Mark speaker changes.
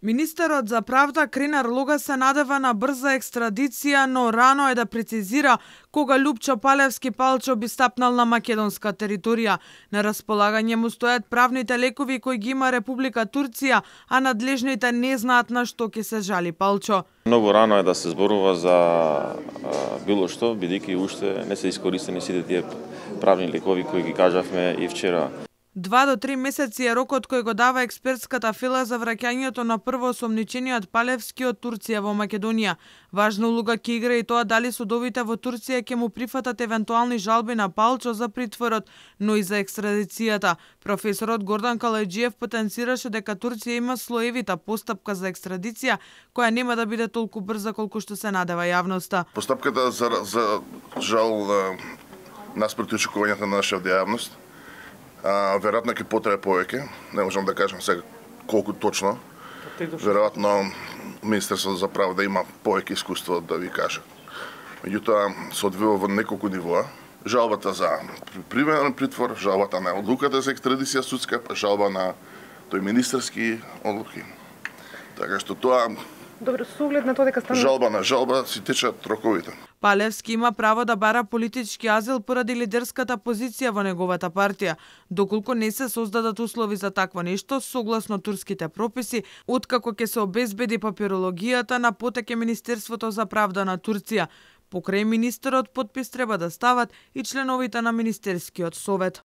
Speaker 1: Министерот за правда Кренар Лога се надева на брза екстрадиција, но рано е да прецизира кога Лупчо Палевски Палчо би стапнал на македонска територија. На располагање му стојат правните лекови кои ги има Република Турција, а надлежните не знаат на што ќе се жали Палчо.
Speaker 2: Многу рано е да се зборува за било што, бидејќи уште не се искористени сите тие правни лекови кои ги кажавме и вчера.
Speaker 1: 2 до 3 месеци е рокот кој го дава експертската фила за враќањето на прво осомничениот Палевски од Турција во Македонија. Важна улога ќе игра и тоа дали судовите во Турција ќе му прифатат евентуални жалби на Палчо за притворот, но и за екстрадицијата. Професорот Гордан Калајџиев потенцираше дека Турција има слоевита постапка за екстрадиција, која нема да биде толку брза колку што се надева јавноста.
Speaker 3: Постапката за жал наспроти очекувањата на нашата јавност, веројатно ќе потрае повеќе, не можам да кажам сега колку точно. Веројатно Министерството за правда има повеќе искуство да ви каже. Меѓутоа се одвива во неколку нивоа. Жалбата за привремен притвор, жалбата на одлуката за екстрадиција судска, па жалба на тој министерски одлуки. Така што тоа
Speaker 4: Добро, со оглед на тоа дека стана
Speaker 3: жалба на жалба си течат роковите.
Speaker 1: Палевски има право да бара политички азил поради лидерската позиција во неговата партија. Доколку не се создадат услови за такво нешто, согласно турските прописи, откако ќе се обезбеди папирологијата на потеќе Министерството за правда на Турција. Покрај министерот подпис треба да стават и членовите на Министерскиот совет.